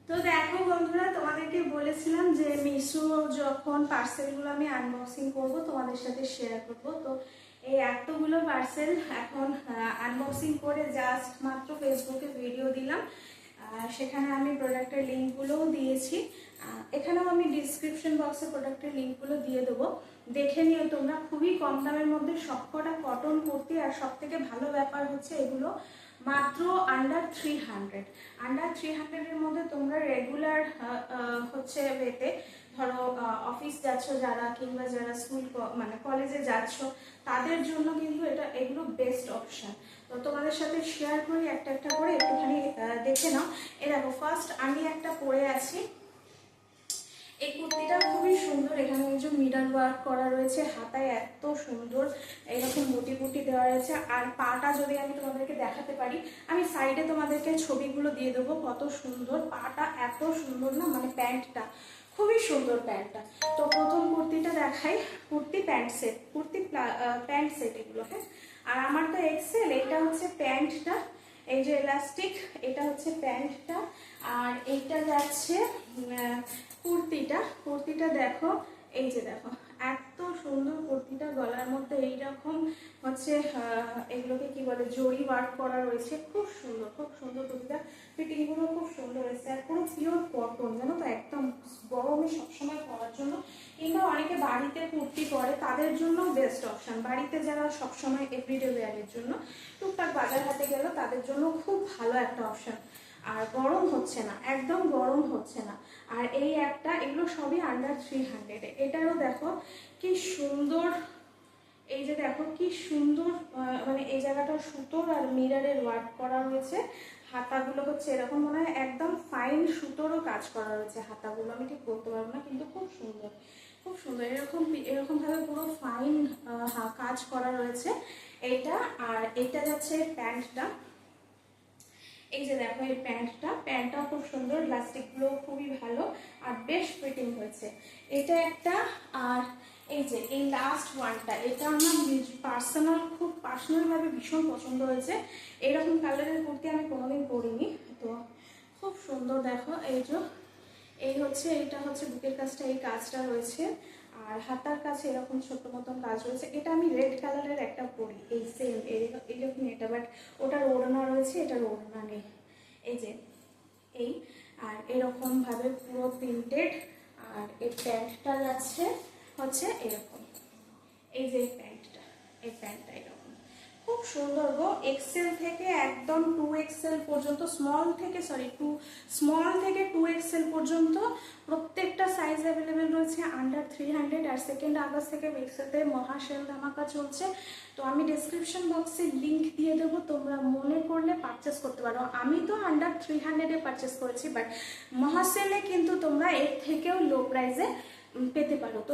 তো দেখো বন্ধুরা, তোমাদেরকে বলেছিলাম যে মিশো যখন পার্সেলগুলো আমি আনবক্সিং করব তোমাদের সাথে শেয়ার করব। তো এই এতগুলো পার্সেল এখন আনবক্সিং করে জাস্ট মাত্র ফেসবুকে ভিডিও দিলাম। সেখানে আমি প্রোডাক্টের লিঙ্কগুলোও দিয়েছি। এখানেও আমি ডিসক্রিপশন বক্সে প্রোডাক্টের লিঙ্কগুলো দিয়ে দেবো, দেখে নিও তোমরা। খুবই কম দামের মধ্যে সবকটা কটন কুর্তি, আর সব থেকে ভালো ব্যাপার হচ্ছে এগুলো মাত্র আন্ডার 300 মধ্যে তোমরা রেগুলার হচ্ছে ওয়েতে, ধরো অফিস যাচ্ছ যারা, কিংবা যারা স্কুল মানে কলেজে যাচ্ছ, তাদের জন্য কিন্তু এগুলো বেস্ট অপশন। তো তোমাদের সাথে শেয়ার করি একটা একটা করে, একটুখানি দেখে নাও। এ দেখো, ফার্স্ট আমি একটা পরে আছি। এই কুর্তিটা খুবই সুন্দর, এখানে কিছু মিরর ওয়ার্ক করা রয়েছে, হাতায় এত সুন্দর এইরকম বুটি বুটি দেওয়া রয়েছে। আর পাটা যদি আমি তোমাদেরকে দেখাতে পারি, আমি সাইডে তোমাদেরকে ছবিগুলো দিয়ে দেবো। কত সুন্দর পাটা, এত সুন্দর না, মানে প্যান্টটা খুবই সুন্দর প্যান্টটা। তো প্রথম কুর্তিটা দেখাই, kurti pant set, kurti pant set এগুলো, হ্যাঁ। আর আমার তো এক্সেল, এটা হচ্ছে প্যান্টটা, এই যে এলাস্টিক, এটা হচ্ছে প্যান্টটা। আর এইটা যাচ্ছে কুর্তিটা দেখো, এই যে দেখো এত সুন্দর কুর্তিটা, গলার মধ্যে এইরকম হচ্ছে এগুলোকে কি বলে, জরি ওয়ার্ক করা রয়েছে। খুব সুন্দর কুর্তিটা, ফিটিংগুলো খুব সুন্দর হয়েছে। আর পুরো পিওর কটন, জানো তো, একদম গরমে সবসময় পরার জন্য, কিংবা অনেকে বাড়িতে কুর্তি পরে, তাদের জন্য বেস্ট অপশন। বাড়িতে যারা সবসময় এভরিডে ওয়্যারের জন্য টুকটাক বাজার হাতে গেল, তাদের জন্য খুব ভালো একটা অপশন। আর গরম হচ্ছে না, একদম গরম হচ্ছে না। আর এই একটা, এগুলো সবই আন্ডার 300। এটারও দেখো কি সুন্দর, এই যে দেখো কি সুন্দর, মানে এই জায়গাটা সুতোর আর মিররের ওয়ার্ক করা রয়েছে। হাতাগুলো হচ্ছে এরকম, মনে হয় একদম ফাইন সুতোরও কাজ করা রয়েছে হাতাগুলো, আমি ঠিক বলতে পারবো না, কিন্তু খুব সুন্দর এরকম ভাবে পুরো ফাইন কাজ করা রয়েছে এইটা। আর এইটা যাচ্ছে প্যান্টটা, এই যে দেখো এই প্যান্টটাও খুব সুন্দর, ইলাস্টিকগুলো খুবই ভালো, আর বেশ ফিটিং হয়েছে। এটা একটা। আর এই যে এই লাস্ট ওয়ানটা, এটা আমার খুব পার্সোনালভাবে ভীষণ পছন্দ হয়েছে। এইরকম কালারের কুর্তি আমি কোনোদিন পরিনি, তো খুব সুন্দর। দেখো এই যে এইটা হচ্ছে বুকের কাজটা, এই কাজটা রয়েছে, আর হাতার কাছে এরকম ছোট মতন কাজ রয়েছে। এটা আমি রেড কালারের একটা পরি, এই সেম এইরকম এটা, বাট ওটার ওড়না রয়েছে, এটার ওড়না নেই। এই যে এই, আর এরকম ভাবে পুরো প্রিন্টেড। আর এই প্যান্টটা যাচ্ছে হচ্ছে এরকম, এই যে এই প্যান্টটা এরকম খুব সুন্দর গো। এক্সেল থেকে একদম 2XL পর্যন্ত, স্মল থেকে 2XL পর্যন্ত প্রত্যেকটা সাইজ অ্যাভেলেবেল রয়েছে আন্ডার 300। আর 2 আগস্ট থেকে মিক্সোতে মহা সেল ধামাকা চলছে। তো আমি ডেসক্রিপশন বক্সে লিঙ্ক দিয়ে দেবো, তোমরা মনে করলে পারচেস করতে পারো। আমি তো আন্ডার 300-এ পারচেস করেছি, বাট মহা সেলে কিন্তু তোমরা এর থেকেও লো প্রাইসে পেতে পারো। তো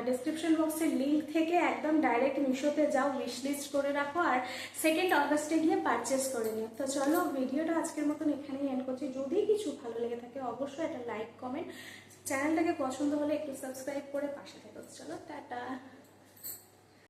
ডেসক্রিপশন বক্সের লিঙ্ক থেকে একদম ডাইরেক্ট মিশোতে যাও, উইশ লিস্ট করে রাখো, আর 2 আগস্টে গিয়ে পারচেস করে নিও। তো চলো, ভিডিওটা আজকের মতন এখানেই এন্ড করছি। যদি কিছু ভালো লেগে থাকে অবশ্যই একটা লাইক কমেন্ট, চ্যানেলটাকে পছন্দ হলে একটু সাবস্ক্রাইব করে পাশে থেকো। চলো, টাটা।